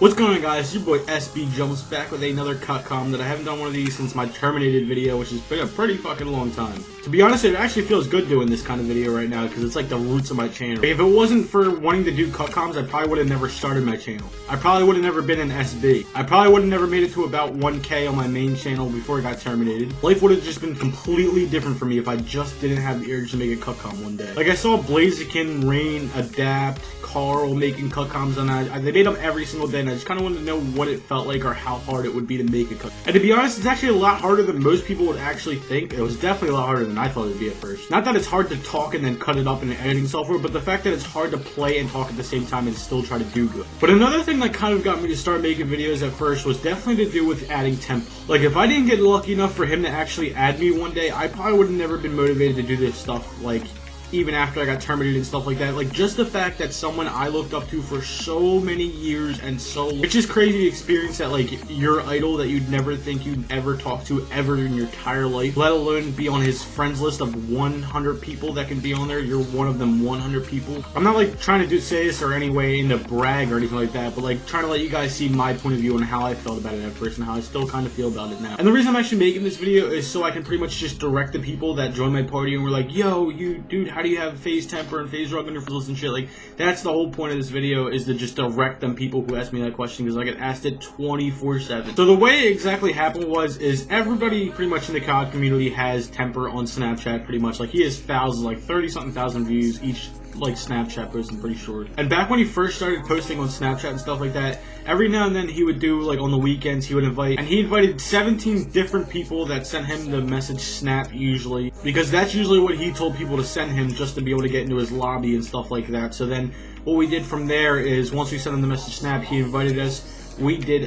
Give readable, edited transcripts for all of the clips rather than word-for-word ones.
What's going on, guys? It's your boy SB Jumps back with another cut com that I haven't done one of these since my terminated video, which has been a pretty fucking long time. To be honest, it actually feels good doing this kind of video right now because it's like the roots of my channel. If it wasn't for wanting to do cut coms, I probably would have never started my channel. I probably would have never been an SB. I probably would have never made it to about 1K on my main channel before I got terminated. Life would have just been completely different for me if I just didn't have the urge to make a cut com one day. Like, I saw Blaziken, Rain, Adapt, Carl making cut coms, and they made them every single day, and I just kind of wanted to know what it felt like or how hard it would be to make a cut. And to be honest, it's actually a lot harder than most people would actually think. It was definitely a lot harder than I thought it would be at first. Not that it's hard to talk and then cut it up in editing software, but the fact that it's hard to play and talk at the same time and still try to do good. But another thing that kind of got me to start making videos at first was definitely to do with adding Temperrr. Like, if I didn't get lucky enough for him to actually add me one day, I probably would have never been motivated to do this stuff, like, even after I got terminated and stuff like that. Like, just the fact that someone I looked up to for so many years and so long, it's just crazy to experience that, like, your idol that you'd never think you'd ever talk to ever in your entire life, let alone be on his friends list of 100 people that can be on there. You're one of them 100 people. I'm not like trying to say this or any way in to brag or anything like that, but like trying to let you guys see my point of view and how I felt about it at first and how I still kind of feel about it now. And the reason I'm actually making this video is so I can pretty much just direct the people that join my party and were like, yo, you dude, how do you have FaZe Temperrr and FaZe Rug on your friends list and shit? Like, that's the whole point of this video, is to just direct them people who ask me that question, because I get asked it 24/7. So the way it exactly happened is everybody pretty much in the COD community has Temperrr on Snapchat pretty much. Like, he has thousands, like 30-something thousand views each like Snapchat post, I'm pretty sure. And back when he first started posting on Snapchat and stuff like that, every now and then he would do, like, on the weekends, he would invite, and he invited 17 different people that sent him the message Snap usually, because that's usually what he told people to send him just to be able to get into his lobby and stuff like that. So then what we did from there is, once we sent him the message Snap, he invited us. We did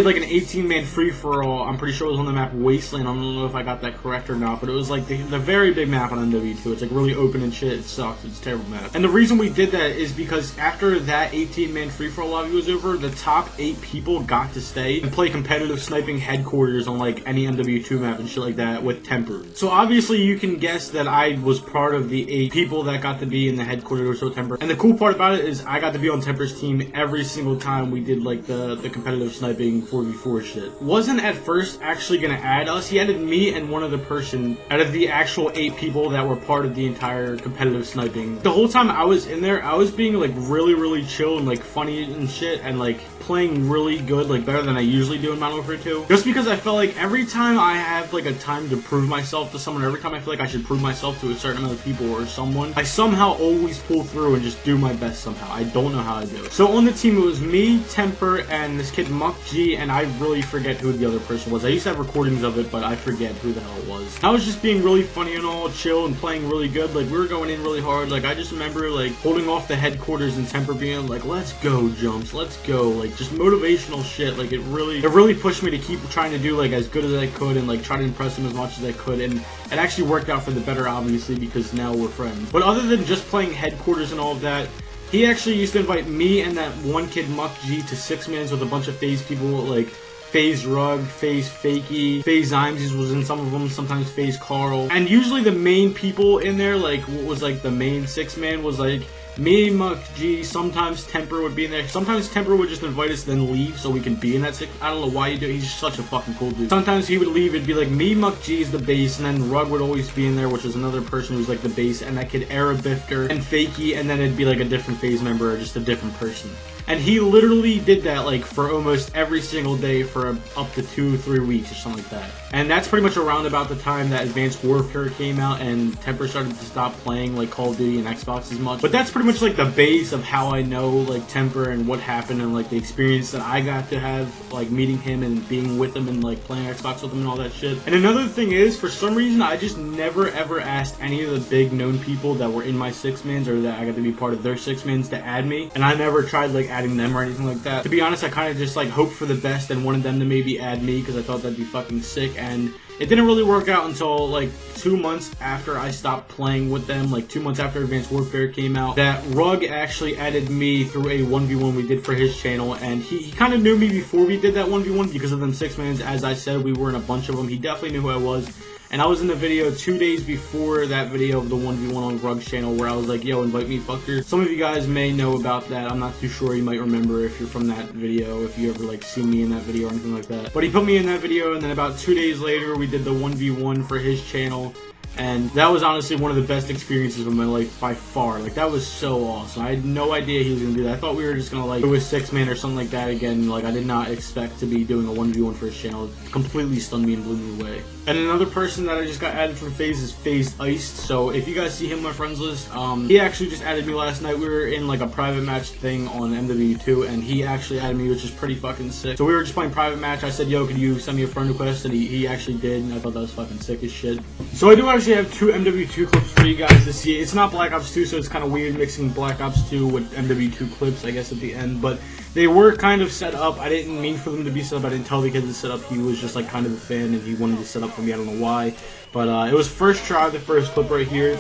like an 18-man free-for-all. I'm pretty sure it was on the map Wasteland. I don't know if I got that correct or not, but it was like the very big map on MW2. It's like really open and shit. It sucks. It's a terrible map. And the reason we did that is because after that 18-man free-for-all lobby was over, the top 8 people got to stay and play competitive sniping headquarters on like any MW2 map and shit like that with Temperrr. So obviously you can guess that I was part of the 8 people that got to be in the headquarters with Temperrr. And the cool part about it is I got to be on Temperrr's team every single time we did like the competitive sniping 4v4 shit. Wasn't at first actually gonna add us. He added me and one other person out of the actual 8 people that were part of the entire competitive sniping. The whole time I was in there, I was being like really chill and like funny and shit, and like playing really good, like better than I usually do in Modern Warfare 2. Just because I felt like every time I have like a time to prove myself to someone, every time I feel like I should prove myself to a certain amount of people or someone, I somehow always pull through and just do my best somehow. I don't know how to do it. So on the team, it was me, Temperrr, and this kid Muck G, and I really forget who the other person was. I used to have recordings of it, but I forget who the hell it was. I was just being really funny and all chill and playing really good. Like, we were going in really hard. Like, I just remember like holding off the headquarters and Temperrr being like, let's go, Jumps, let's go. Like, just motivational shit. Like, it really pushed me to keep trying to do like as good as I could and like try to impress him as much as I could, and it actually worked out for the better, obviously, because now we're friends. But other than just playing headquarters and all of that, he actually used to invite me and that one kid Muck G to 6-mans with a bunch of FaZe people, like FaZe Rug, FaZe Fakey, FaZe Imesies was in some of them, sometimes FaZe Carl. And usually the main people in there, like what was like the main 6-man was like me, Muck G, sometimes Temperrr would be in there. Sometimes Temperrr would just invite us then leave so we can be in that 6. I don't know why you do it. He's just such a fucking cool dude. Sometimes he would leave, it'd be like me, Muck G is the base, and then Rug would always be in there, which was another person who's like the base, and that kid Arabifter and Fakey, and then it'd be like a different FaZe member or just a different person. And he literally did that like for almost every single day for up to 2-3 weeks or something like that. And that's pretty much around about the time that Advanced Warfare came out and Temperrr started to stop playing like Call of Duty and Xbox as much. But that's pretty much like the base of how I know like Temperrr and what happened and like the experience that I got to have like meeting him and being with him and like playing Xbox with him and all that shit. And another thing is, for some reason, I just never ever asked any of the big known people that were in my 6-mans or that I got to be part of their 6-mans to add me. And I never tried like adding them or anything like that. To be honest, I kind of just like hoped for the best and wanted them to maybe add me because I thought that'd be fucking sick, and it didn't really work out until like 2 months after I stopped playing with them, like 2 months after Advanced Warfare came out, that Rug actually added me through a 1v1 we did for his channel, and he kind of knew me before we did that 1v1 because of them 6-mans. As I said, we were in a bunch of them. He definitely knew who I was. And I was in the video 2 days before that video of the 1v1 on Rug's channel where I was like, yo, invite me, fucker. Some of you guys may know about that. I'm not too sure. You might remember if you're from that video, if you ever like see me in that video or anything like that. But he put me in that video, and then about 2 days later, we did the 1v1 for his channel. And that was honestly one of the best experiences of my life by far. Like, that was so awesome. I had no idea he was going to do that. I thought we were just going to, like, do a 6-man or something like that again. Like, I did not expect to be doing a 1v1 for his channel. It completely stunned me and blew me away. And another person that I just got added from FaZe is FaZe Iced. So if you guys see him on my friends list, he actually just added me last night. We were in, like, a private match thing on MW2, and he actually added me, which is pretty fucking sick. So we were just playing private match. I said, yo, could you send me a friend request? And he actually did, and I thought that was fucking sick as shit. So I do actually have 2 MW2 clips for you guys to see. It's not Black Ops 2, so it's kind of weird mixing Black Ops 2 with MW2 clips, I guess, at the end. But they were kind of set up. I didn't mean for them to be set up. I didn't tell the kid to set up. He was just like kind of a fan, and he wanted to set up for me. I don't know why. But it was first try, the first clip right here.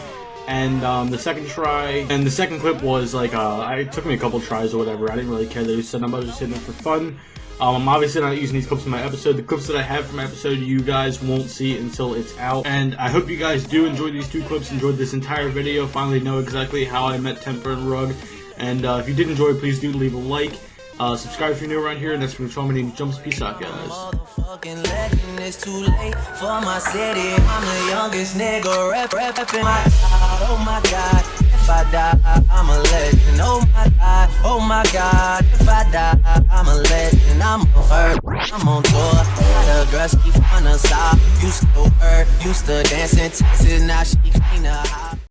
And the second try, and the second clip was like, it took me a couple tries or whatever. I didn't really care. They set up. I was just hitting it for fun. I'm obviously not using these clips in my episode. The clips that I have from my episode, you guys won't see until it's out. And I hope you guys do enjoy these 2 clips, enjoyed this entire video, finally know exactly how I met Temperrr and Rug. And if you did enjoy, please do leave a like. Subscribe if you're new around here, and that's from my name is Jumps. Peace out, guys. It's too late for my city. I'm the youngest nigga repping my God. Oh my God, if I die, I'm a legend. Oh my God, if I die, I'm a legend. I'm on her, I'm on tour. Got a girl, she from the south. Used to dance in Texas, now she clean the house.